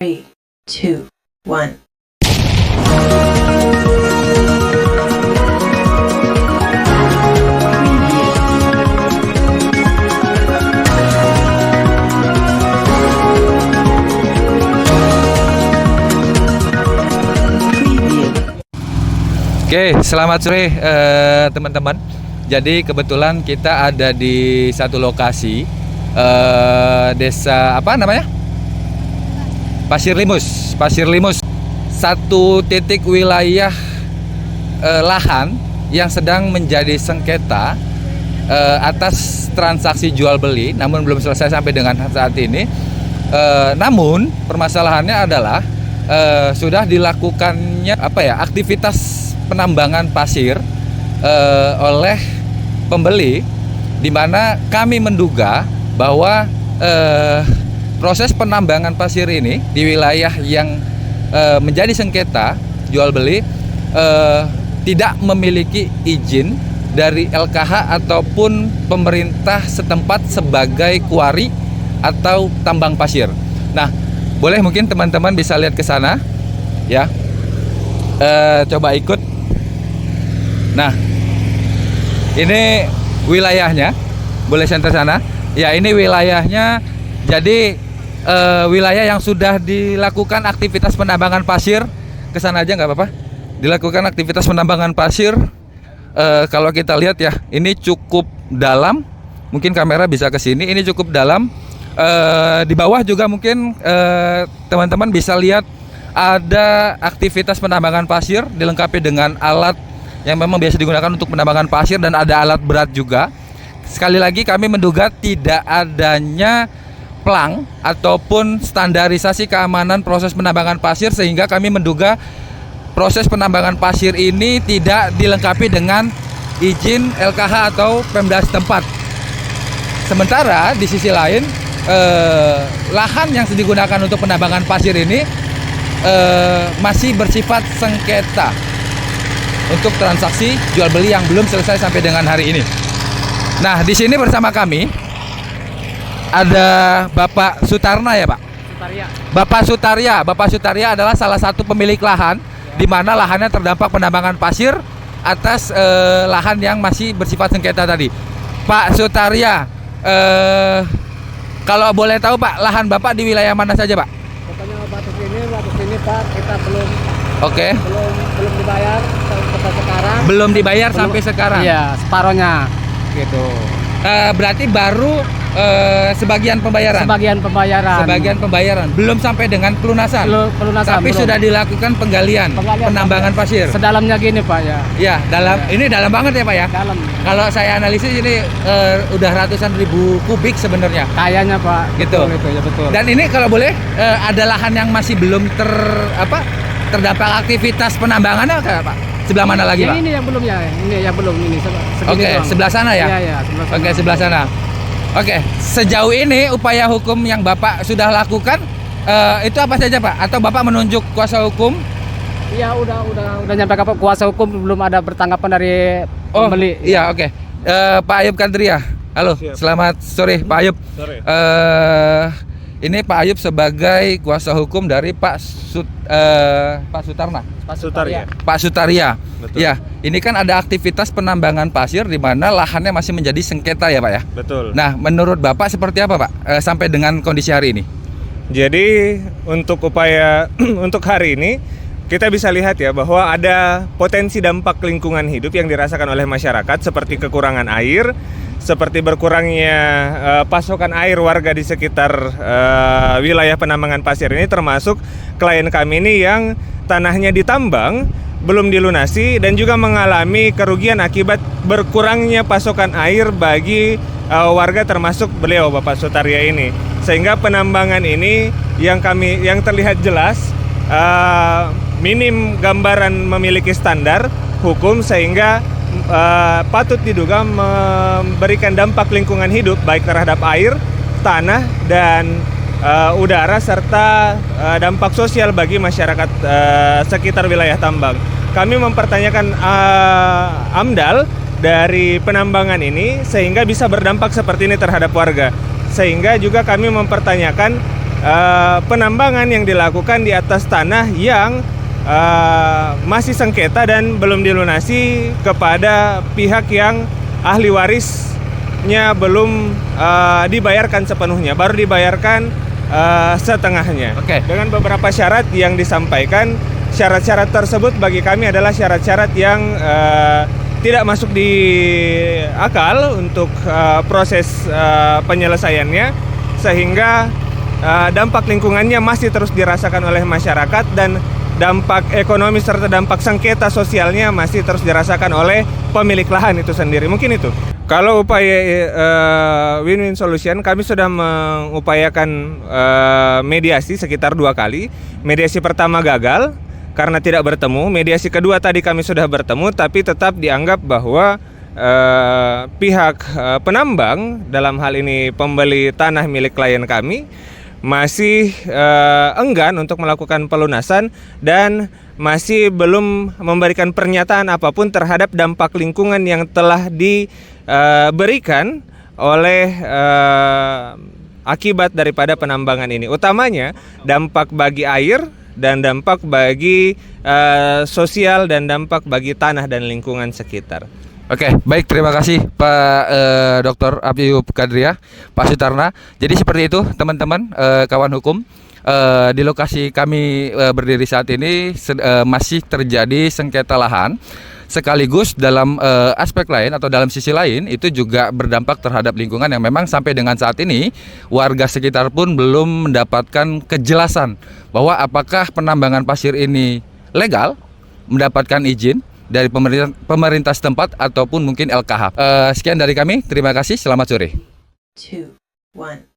3, 2, 1. Oke, selamat sore teman-teman. Jadi kebetulan kita ada di satu lokasi desa apa namanya? Pasir Limus. Satu titik wilayah lahan yang sedang menjadi sengketa atas transaksi jual beli, namun belum selesai sampai dengan saat ini. Namun permasalahannya adalah sudah dilakukannya aktivitas penambangan pasir oleh pembeli, di mana kami menduga bahwa proses penambangan pasir ini di wilayah yang menjadi sengketa jual beli tidak memiliki izin dari LKH ataupun pemerintah setempat sebagai kuari atau tambang pasir. Nah, boleh mungkin teman-teman bisa lihat ke sana ya. Coba ikut. Nah, ini wilayahnya, boleh center sana. Ya, ini wilayahnya. Jadi wilayah yang sudah dilakukan aktivitas penambangan pasir. Kesana aja nggak apa-apa. Dilakukan aktivitas penambangan pasir. Kalau kita lihat ya, ini cukup dalam. Mungkin kamera bisa ke sini. Ini cukup dalam. Di bawah juga mungkin teman-teman bisa lihat ada aktivitas penambangan pasir dilengkapi dengan alat yang memang biasa digunakan untuk penambangan pasir, dan ada alat berat juga. Sekali lagi kami menduga tidak adanya plang ataupun standarisasi keamanan proses penambangan pasir, sehingga kami menduga proses penambangan pasir ini tidak dilengkapi dengan izin LKH atau Pemda setempat. Sementara di sisi lain lahan yang digunakan untuk penambangan pasir ini masih bersifat sengketa untuk transaksi jual beli yang belum selesai sampai dengan hari ini. Nah, di sini bersama kami ada Bapak Sutarna ya, Pak? Sutaria. Bapak Sutaria adalah salah satu pemilik lahan di mana lahannya terdampak penambangan pasir atas lahan yang masih bersifat sengketa tadi. Pak Sutaria, kalau boleh tahu Pak, lahan Bapak di wilayah mana saja, Pak? Pokoknya waktu ini Pak, kita belum dibayar sampai sekarang. Belum dibayar sampai sekarang. Iya, separohnya gitu. Berarti baru sebagian pembayaran. Sebagian pembayaran. Belum sampai dengan pelunasan. Pelunasan. Tapi belum. sudah dilakukan penggalian penambangan pasir. Sedalamnya gini Pak ya. Ya, ini dalam banget ya, Pak ya. Dalam. Kalau saya analisis ini udah ratusan ribu kubik sebenarnya. Kayaknya Pak. Gitu. Betul, itu ya betul. Dan ini kalau boleh ada lahan yang masih belum terdampak aktivitas penambangannya Pak? Sebelah mana lagi, Pak? Ini yang belum ya. Ini yang belum ini. Oke, sebelah sana ya? Iya, sebelah sana. Oke, sebelah sana. Oke, sejauh ini upaya hukum yang Bapak sudah lakukan itu apa saja, Pak? Atau Bapak menunjuk kuasa hukum? Iya, udah nyampe ke kuasa hukum, belum ada bertanggapan dari pembeli. Iya, oke. Pak Ayub Kandria. Halo, Siap. Selamat sore Pak Ayub. Sore. Ini Pak Ayub sebagai kuasa hukum dari Pak Sutarna. Sutaria. Pak Sutaria. Betul. Ya, ini kan ada aktivitas penambangan pasir di mana lahannya masih menjadi sengketa ya, Pak ya. Betul. Nah, menurut Bapak seperti apa, Pak? Sampai dengan kondisi hari ini? Jadi untuk upaya untuk hari ini kita bisa lihat ya bahwa ada potensi dampak lingkungan hidup yang dirasakan oleh masyarakat, seperti kekurangan air, seperti berkurangnya pasokan air warga di sekitar wilayah penambangan pasir ini, termasuk klien kami ini yang tanahnya ditambang belum dilunasi dan juga mengalami kerugian akibat berkurangnya pasokan air bagi warga, termasuk beliau Bapak Sutaria ini. Sehingga penambangan ini yang terlihat jelas minim gambaran memiliki standar hukum, sehingga patut diduga memberikan dampak lingkungan hidup baik terhadap air, tanah, dan udara, serta dampak sosial bagi masyarakat sekitar wilayah tambang. Kami mempertanyakan AMDAL dari penambangan ini sehingga bisa berdampak seperti ini terhadap warga. Sehingga juga kami mempertanyakan penambangan yang dilakukan di atas tanah yang masih sengketa dan belum dilunasi kepada pihak yang ahli warisnya belum dibayarkan sepenuhnya, baru dibayarkan setengahnya. Oke. Dengan beberapa syarat yang disampaikan, syarat-syarat tersebut bagi kami adalah syarat-syarat yang tidak masuk di akal untuk proses penyelesaiannya, sehingga dampak lingkungannya masih terus dirasakan oleh masyarakat dan dampak ekonomi serta dampak sengketa sosialnya masih terus dirasakan oleh pemilik lahan itu sendiri. Mungkin itu. Kalau upaya win-win solution, kami sudah mengupayakan mediasi sekitar 2 kali. Mediasi pertama gagal karena tidak bertemu. Mediasi kedua tadi kami sudah bertemu, tapi tetap dianggap bahwa pihak penambang, dalam hal ini pembeli tanah milik klien kami, masih enggan untuk melakukan pelunasan dan masih belum memberikan pernyataan apapun terhadap dampak lingkungan yang telah diberikan oleh akibat daripada penambangan ini. Utamanya dampak bagi air dan dampak bagi sosial dan dampak bagi tanah dan lingkungan sekitar. Oke, baik, terima kasih Pak Dr. Abiub Kadriah, Pak Sutarna. Jadi seperti itu teman-teman, kawan hukum, di lokasi kami berdiri saat ini masih terjadi sengketa lahan, sekaligus dalam aspek lain atau dalam sisi lain itu juga berdampak terhadap lingkungan yang memang sampai dengan saat ini warga sekitar pun belum mendapatkan kejelasan bahwa apakah penambangan pasir ini legal, mendapatkan izin dari pemerintah setempat ataupun mungkin LKH. Sekian dari kami, terima kasih, selamat sore. 2, 1.